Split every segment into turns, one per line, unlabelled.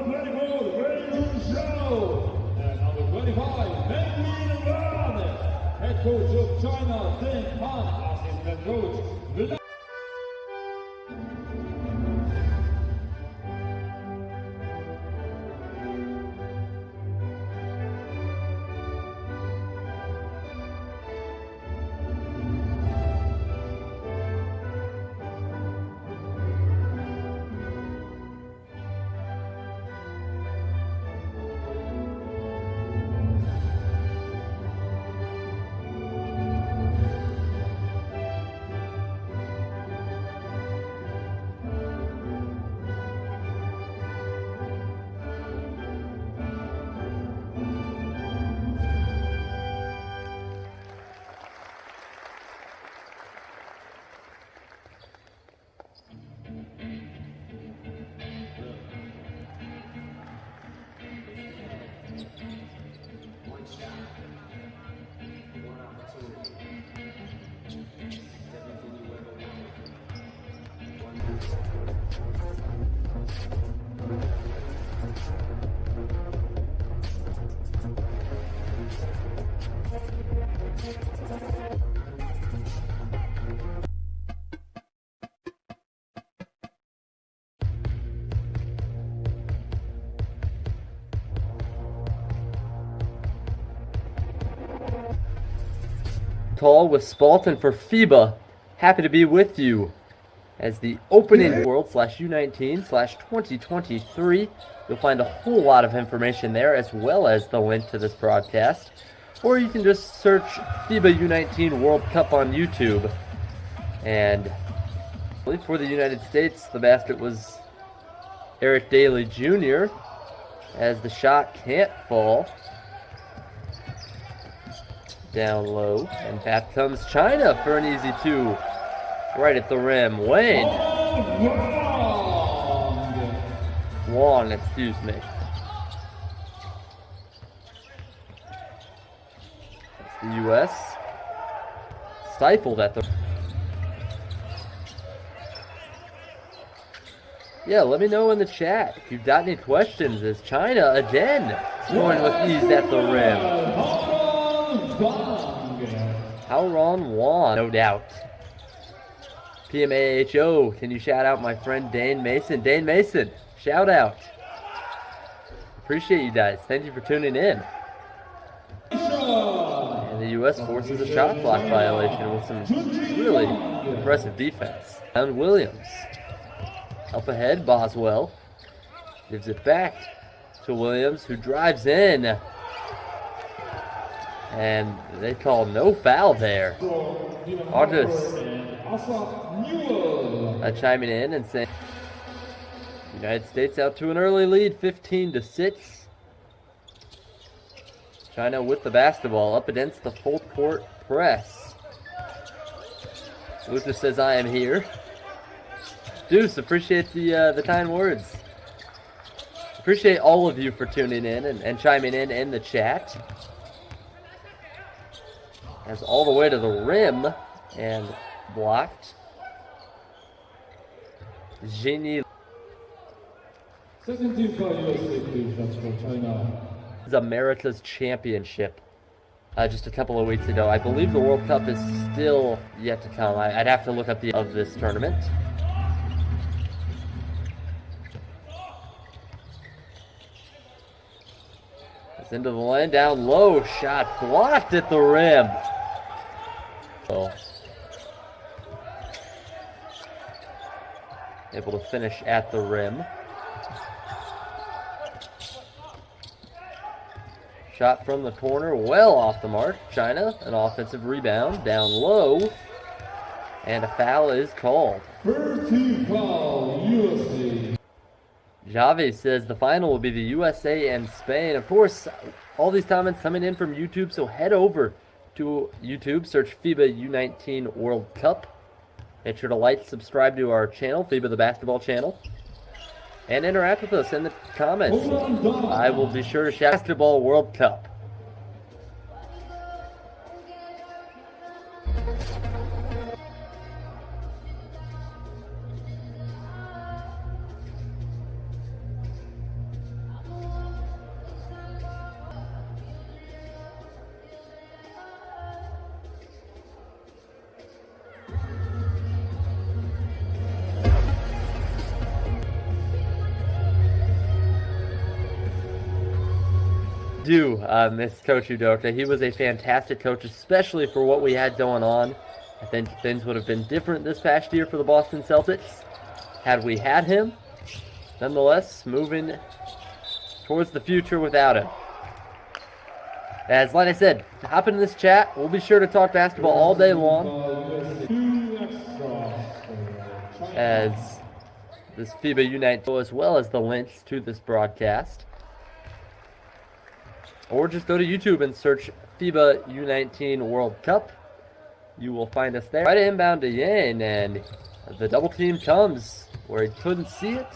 24, ready to show. And number 25, Benjamin head coach of China, Deng Han, assistant coach.
Tall with Spalton for FIBA. Happy to be with you as the opening World/U19/2023. You'll find a whole lot of information there, as well as the link to this broadcast. Or you can just search FIBA U19 World Cup on YouTube. And for the United States, the basket was Eric Daly Jr. as the shot can't fall. Down low, and back comes China for an easy two. Right at the rim. Wong, excuse me. That's the U.S. stifled at the... Yeah, let me know in the chat if you've got any questions, as China again scoring with ease at the rim. Haoran Wong, no doubt. PMAHO, can you shout out my friend Dane Mason? Dane Mason, shout out. Appreciate you guys. Thank you for tuning in. And the U.S. forces a shot clock violation with some really impressive defense. And Williams. Up ahead, Boswell. Gives it back to Williams, who drives in. And they call no foul there. August chiming in and saying United States out to an early lead, 15-6. China with the basketball up against the full court press. Luther says, I am here. Deuce, appreciate the kind words. Appreciate all of you for tuning in and chiming in the chat. As all the way to the rim and blocked. Genie.
Second team for USA, please. That's for China.
Is America's championship just a couple of weeks ago. I believe the World Cup is still yet to come. I'd have to look up the of this tournament. It's into the lane, down low, shot blocked at the rim. So, able to finish at the rim. Shot from the corner, well off the mark. China, an offensive rebound, down low. And a foul is called.
First team foul, USA.
Javi says the final will be the USA and Spain. Of course, all these comments coming in from YouTube, so head over to YouTube, search FIBA U19 World Cup. Make sure to like, subscribe to our channel, FIBA the Basketball channel, and interact with us in the comments. I will be sure to shout Basketball World Cup. do miss Coach Udoka. He was a fantastic coach, especially for what we had going on. I think things would have been different this past year for the Boston Celtics had we had him. Nonetheless, moving towards the future without him. As like I said, hop into this chat. We'll be sure to talk basketball all day long. As this FIBA U19, as well as the links to this broadcast. Or just go to YouTube and search FIBA U19 World Cup. You will find us there. Right inbound to Yin, and the double team comes where he couldn't see it.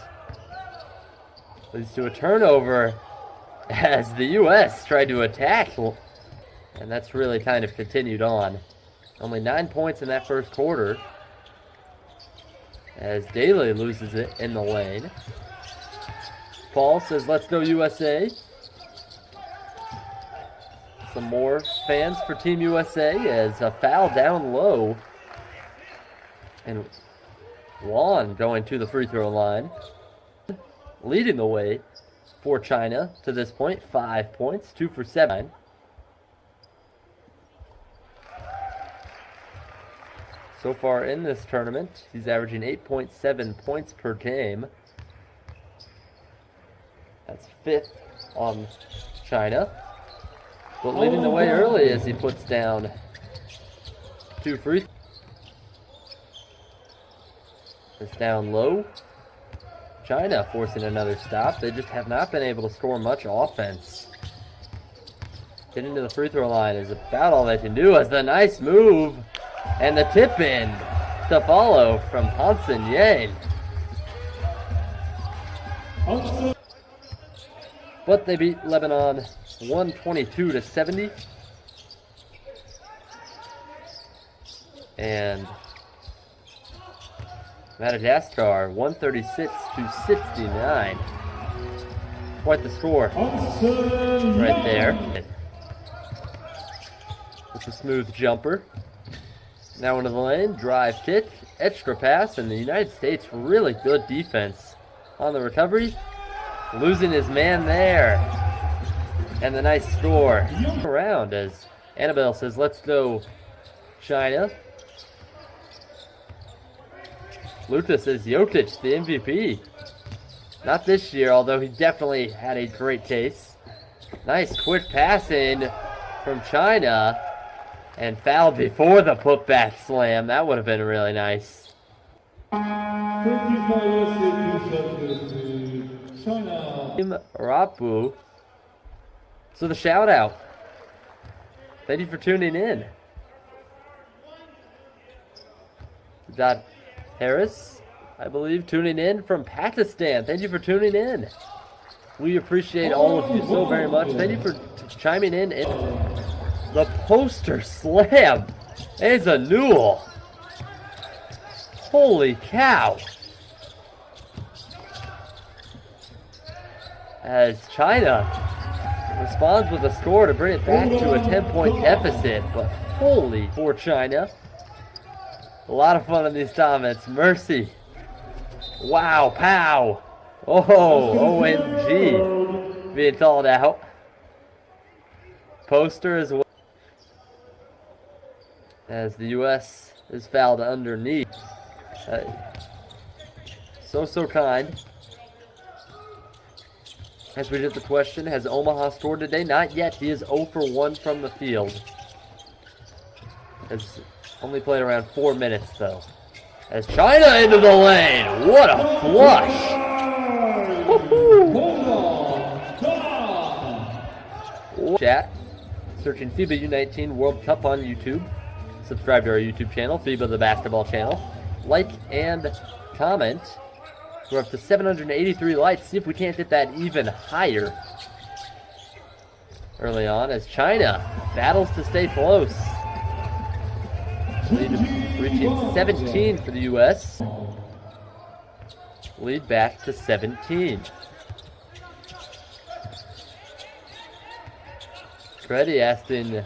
Leads to a turnover as the U.S. tried to attack. And that's really kind of continued on. Only 9 points in that first quarter. As Daly loses it in the lane. Paul says, let's go USA. Some more fans for Team USA as a foul down low. And Juan going to the free throw line. Leading the way for China to this point. 5 points, 2 for 7. So far in this tournament, he's averaging 8.7 points per game. That's 5th on China. But leading the way early as he puts down 2 free throws. It's down low. China forcing another stop. They just have not been able to score much offense. Getting to the free throw line is about all they can do as the nice move. And the tip in to follow from Hansen Yang. But they beat Lebanon 122-70. And Madagascar 136-69. Quite the score right there. It's a smooth jumper. Now into the lane, drive kick, extra pass, and the United States really good defense on the recovery. Losing his man there. And the nice score around as Annabelle says, let's go China. Lucas says Jokic, the MVP. Not this year, although he definitely had a great case. Nice quick passing from China. And fouled before the putback slam. That would have been really nice. Rapu. So the shout out. Thank you for tuning in. We got Harris, I believe, tuning in from Pakistan. Thank you for tuning in. We appreciate all of you so very much. Thank you for chiming in. The poster slam is a Newell. Holy cow. As China responds with a score to bring it back to a 10-point deficit. But holy for China. A lot of fun in these comments. Mercy. Wow, pow. Oh, OMG. Being called out. Poster as well. As the U.S. is fouled underneath. So kind. As we did the question, has Omaha scored today? Not yet. He is 0 for 1 from the field. Has only played around 4 minutes, though. As China into the lane. What a flush. Woohoo. Chat. Searching FIBA U19 World Cup on YouTube. Subscribe to our YouTube channel, FIBA the basketball channel. Like and comment. We're up to 783 likes. See if we can't get that even higher. Early on as China battles to stay close. Lead reaching 17 for the U.S. Lead back to 17. Freddie asking if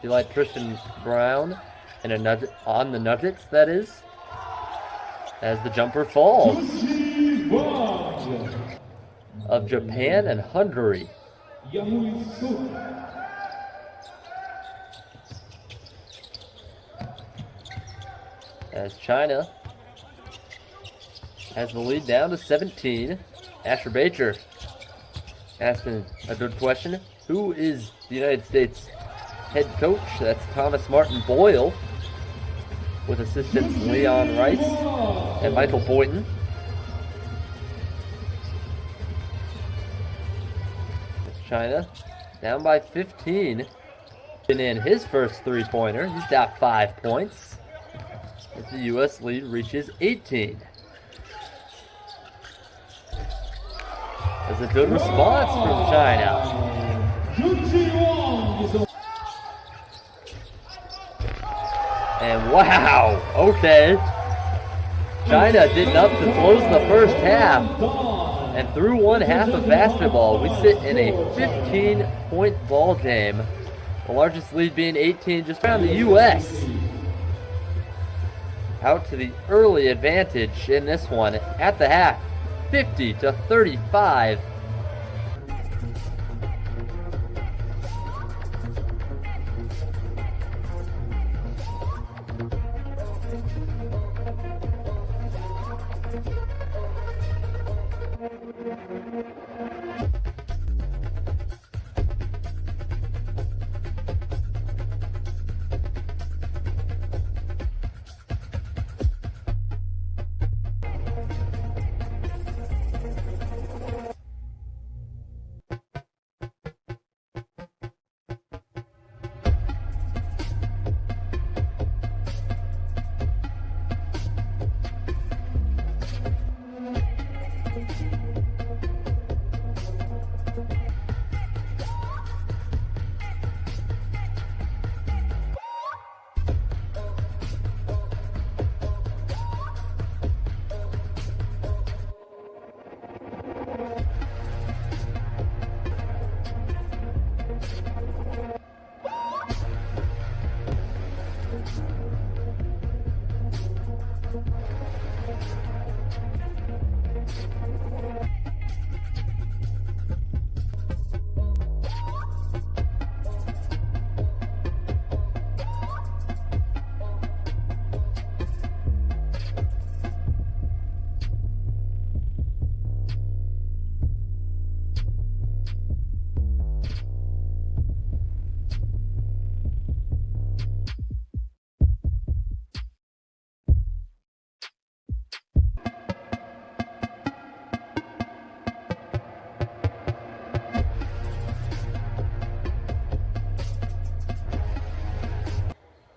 you like Christian Brown and a nugget on the Nuggets, that is. As the jumper falls. Of Japan and Hungary. As China has the lead down to 17. Asher Bacher asking a good question. Who is the United States head coach? That's Thomas Martin Boyle, with assistants Leon Rice and Michael Boynton. China down by 15. In his first three-pointer, he's got 5 points, as the U.S. lead reaches 18. That's a good response from China. And wow, okay. China did enough to close the first half. And through one half of basketball, we sit in a 15-point ball game. The largest lead being 18, just around the U.S. out to the early advantage in this one at the half, 50-35.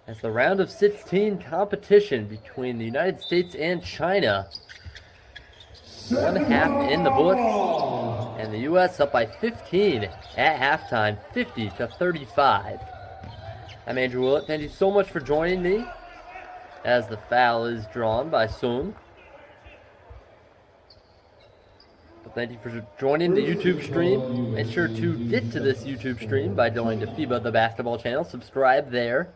As the round of 16 competition between the United States and China, one half in the books, and the U.S. up by 15 at halftime, 50-35. I'm Andrew Willett. Thank you so much for joining me as the foul is drawn by Sun. Thank you for joining the YouTube stream. Make sure to get to this YouTube stream by going to FIBA the Basketball channel. Subscribe there.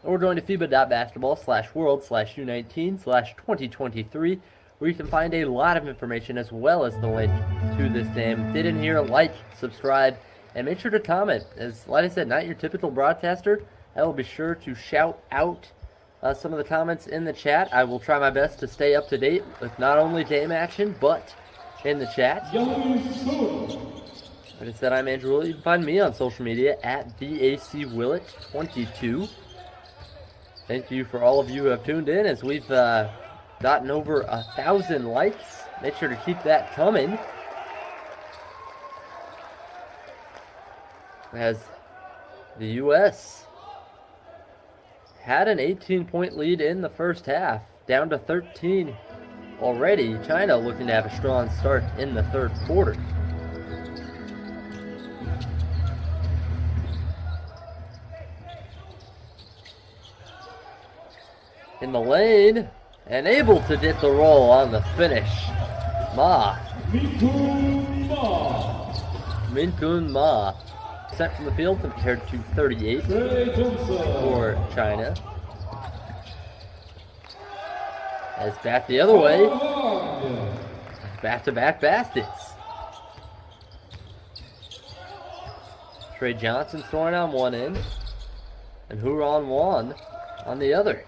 Or join to FIBA.basketball/world/U19/2023, where you can find a lot of information as well as the link to this game. Get in here, like, subscribe, and make sure to comment. As like I said, not your typical broadcaster. I will be sure to shout out some of the comments in the chat. I will try my best to stay up to date with not only game action, but in the chat. Like I said, I'm Andrew Willett. You can find me on social media at BACWillett22. Thank you for all of you who have tuned in as we've gotten over 1,000 likes. Make sure to keep that coming. As the U.S. had an 18-point lead in the first half, down to 13 already. China looking to have a strong start in the third quarter. In the lane, and able to get the roll on the finish. Min-Kun Ma. Set from the field compared to 38 for China. As back the other way. Back-to-back baskets. Trey Johnson scoring on one end, and Huron Wan on the other.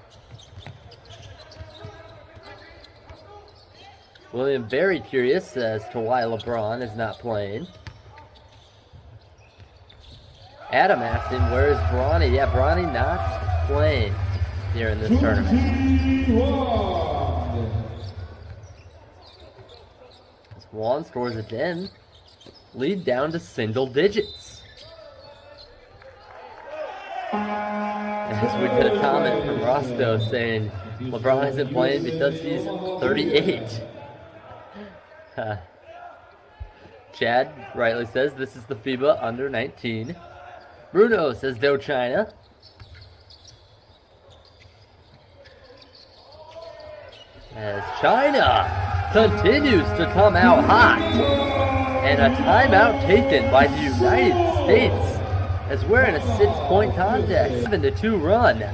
William very curious as to why LeBron is not playing. Adam asked him, where is Bronny? Yeah, Bronny not playing here in this tournament. As Wan scores again, lead down to single digits. As we get a comment from Rosto saying LeBron isn't playing because he's 38. Chad rightly says this is the FIBA under 19. Bruno says no China. As China continues to come out hot. And a timeout taken by the United States as we're in a 6-point contest. 7-2 run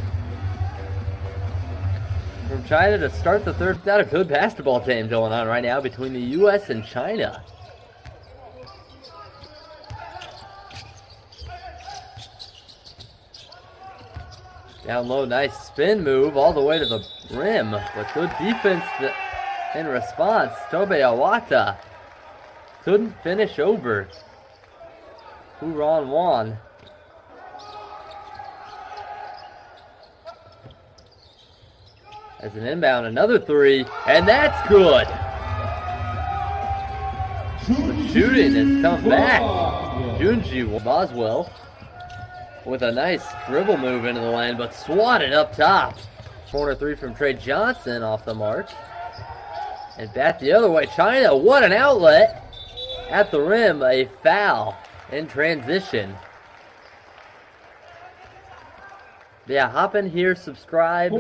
from China to start the third. Got a good basketball game going on right now between the U.S. and China. Down low, nice spin move all the way to the rim, but good defense in response. Tobe Awata couldn't finish over Huron Wan. As an inbound, another three, and that's good. The shooting has come back. Junji Boswell with a nice dribble move into the lane, but swatted up top. Corner three from Trey Johnson off the mark. And back the other way, China, what an outlet. At the rim, a foul in transition. Yeah, hop in here, subscribe,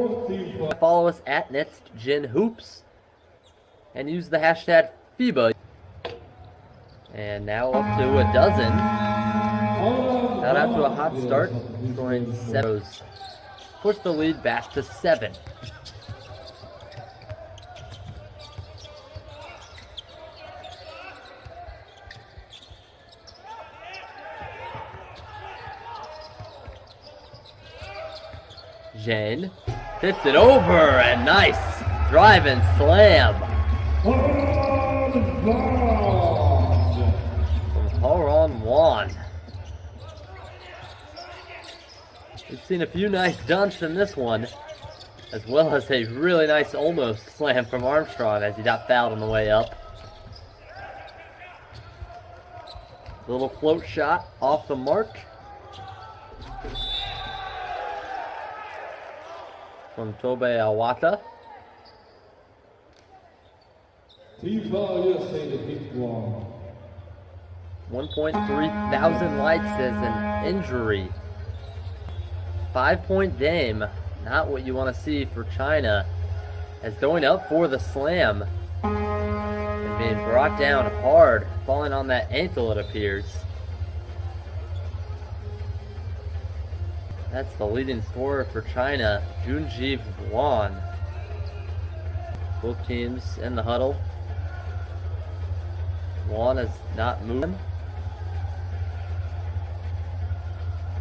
follow us at NextGenHoops, and use the hashtag FIBA. And now up to a dozen. Got out to a hot start, scoring 7. Push the lead back to 7. Jane tips it over, and nice drive and slam from Huron Wan. We've seen a few nice dunks in this one, as well as a really nice almost slam from Armstrong as he got fouled on the way up. Little float shot off the mark from Tobe Awata. 1.3 thousand lights as an injury. 5-point game, not what you want to see for China, as going up for the slam and being brought down hard, falling on that ankle it appears. That's the leading scorer for China, Junji Wan. Both teams in the huddle. Wan is not moving.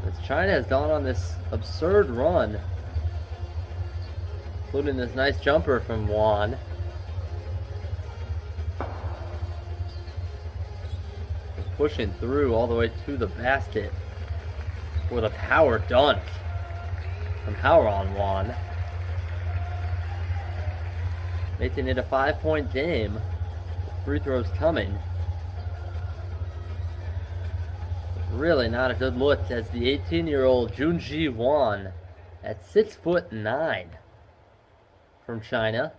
As China has gone on this absurd run, including this nice jumper from Wan. Pushing through all the way to the basket with a power dunk from Huron Wan. Making it a 5-point game. Free throws coming. Really not a good look as the 18-year-old Junji Wan at 6'9" from China.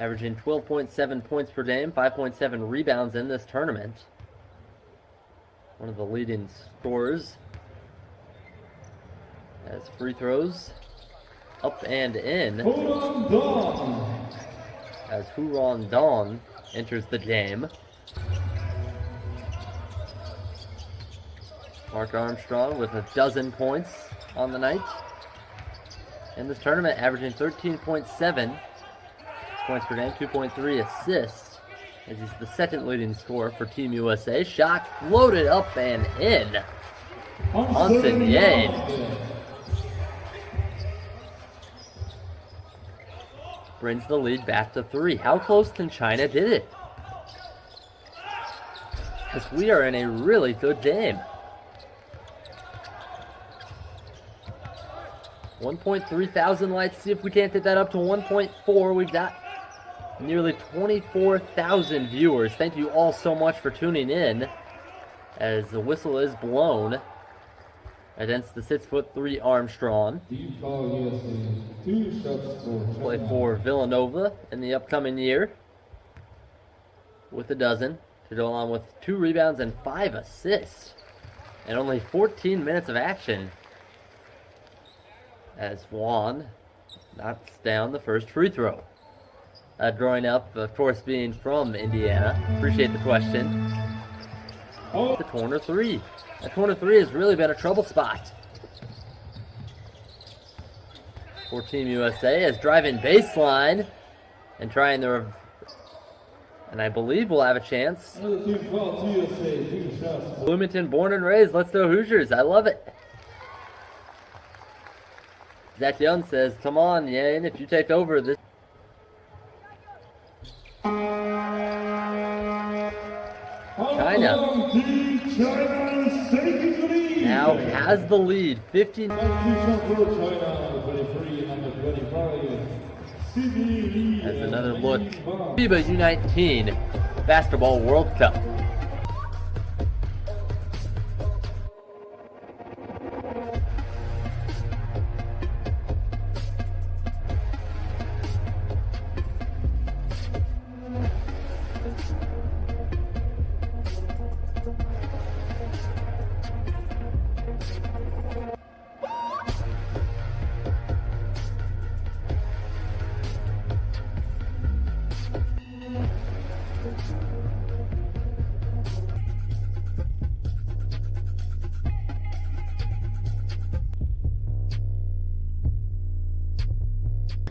Averaging 12.7 points per game, 5.7 rebounds in this tournament. One of the leading scorers. As free throws up and in. As Huron Dong enters the game. Mark Armstrong with a dozen points on the night. In this tournament, averaging 13.7 points per game, 2.3 assists as he's the second leading scorer for Team USA. Shot floated up and in. Hansen Yang brings the lead back to 3. How close can China did it? Because we are in a really good game. 1.3 thousand lights. See if we can't get that up to 1.4. We've got nearly 24,000 viewers. Thank you all so much for tuning in as the whistle is blown against the 6'3" Armstrong. Play for Villanova in the upcoming year with a dozen to go on with 2 rebounds and 5 assists and only 14 minutes of action as Juan knocks down the first free throw. Growing up, of course, being from Indiana. Appreciate the question. The corner 3. The corner 3 has really been a trouble spot for Team USA as driving baseline and trying to, and I believe we'll have a chance. Bloomington, born and raised. Let's go Hoosiers. I love it. Zach Young says, come on, Yan, if you take over this. China now has the lead, 15. As another look, FIBA U19 Basketball World Cup.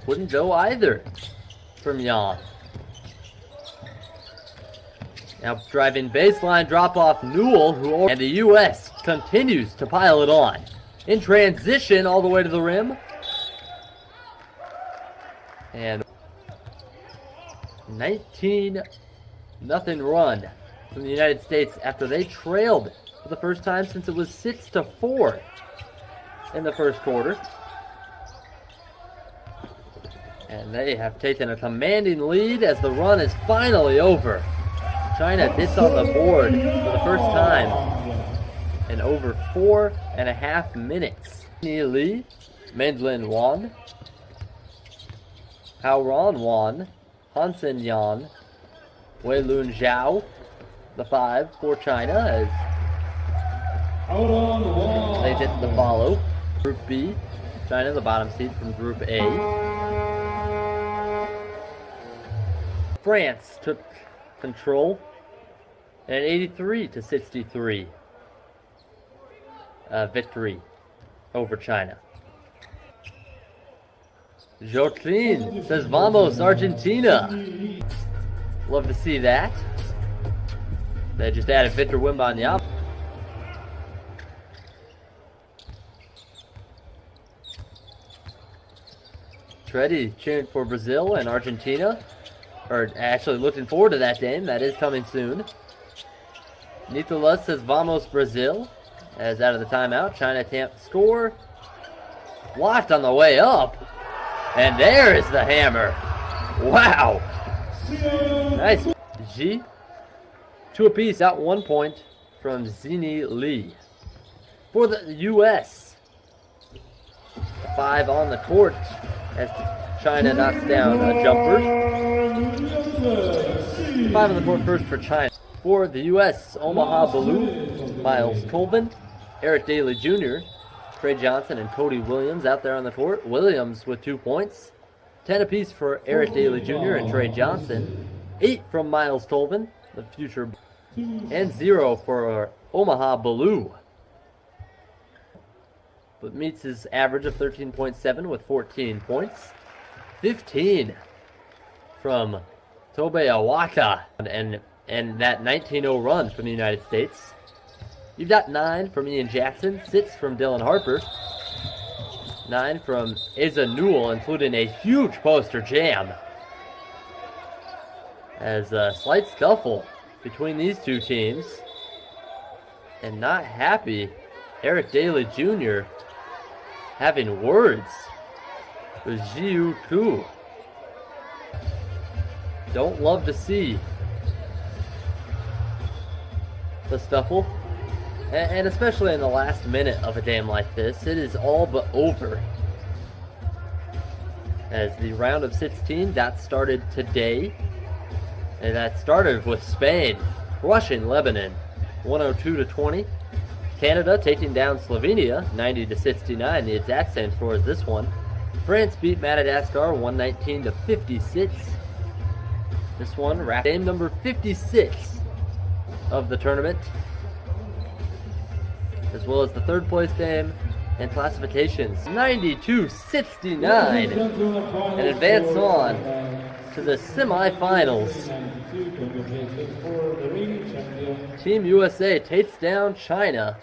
Wouldn't go either from Jan. Now driving baseline, drop off Newell, and the U.S. continues to pile it on. In transition all the way to the rim. And 19-0 run from the United States after they trailed for the first time since it was 6-4 in the first quarter. And they have taken a commanding lead as the run is finally over. China gets on the board for the first time in over 4.5 minutes. Li, Mendlin Wan, Haoran Wan, Hansen Yan, Weilun Zhao, the 5 for China as they get the follow. Group B, China the bottom seed from Group A. France took control in an 83-63 victory over China. Joaquin says, "Vamos, Argentina." Love to see that. They just added Victor Wembanyama. Tretti cheering for Brazil and Argentina. Or actually looking forward to that game. That is coming soon. Nicolas says, "Vamos Brazil." As out of the timeout, China can't score. Blocked on the way up. And there is the hammer. Wow. Nice. G. 2 apiece. Got 1 point from Zini Lee. For the U.S. 5 on the court as China knocks down a jumper. 5 on the court first for China. For the U.S., Omaha Blue, Miles Colvin, Eric Daly Jr., Trey Johnson, and Cody Williams out there on the court. Williams with 2 points. 10 apiece for Eric Daly Jr. and Trey Johnson. 8 from Miles Colvin, the future, and 0 for Omaha Blue. But meets his average of 13.7 with 14 points. 15 from Tobe Awata and that 19-0 run from the United States. You've got 9 from Ian Jackson, 6 from Dylan Harper, 9 from Asa Newell, including a huge poster jam. As a slight scuffle between these two teams. And not happy, Eric Daly Jr. having words with Jiu Ku. Don't love to see the scuffle. And especially in the last minute of a game like this, it is all but over. As the round of 16 that started today. And that started with Spain crushing Lebanon 102-20. Canada taking down Slovenia 90-69, the exact same score as this one. France beat Madagascar 119-56. This one wrapped game number 56 of the tournament, as well as the third place game and classifications 92-69, and advance on to the semifinals. Team USA takes down China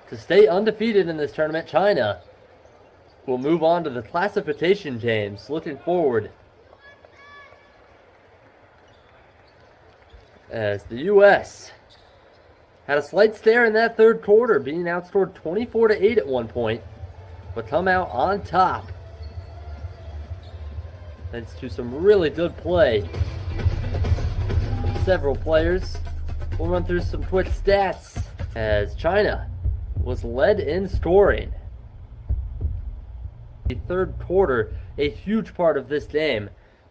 to stay undefeated in this tournament. China will move on to the classification games. Looking forward, as the US had a slight stare in that third quarter, being outscored 24-8 at one point, but come out on top thanks to some really good play from several players. We'll run through some quick stats as China was led in scoring. The third quarter, a huge part of this game,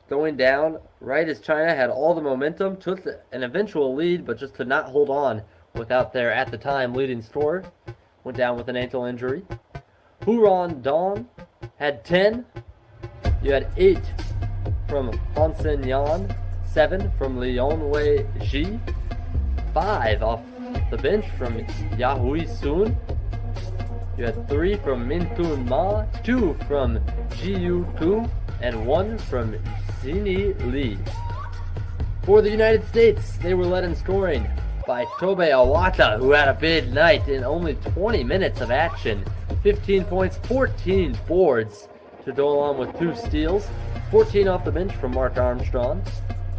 going down right as China had all the momentum, took an eventual lead, but just could not hold on without their, at the time, leading scorer. Went down with an ankle injury. Huron Dong had 10. You had 8 from Hansen Yan, 7 from Lionwei Ji, 5 off the bench from Yahui Sun. You had 3 from Mintun Ma, 2 from Jiu Ku, and 1 from Xini Li. For the United States, they were led in scoring by Tobe Awata, who had a big night in only 20 minutes of action. 15 points, 14 boards to go along with 2 steals. 14 off the bench from Mark Armstrong.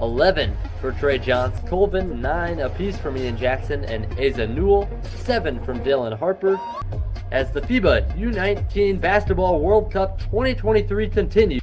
11 for Trey Johnson. Colvin, 9 apiece from Ian Jackson and Asa Newell. 7 from Dylan Harper. As the FIBA U19 Basketball World Cup 2023 continues.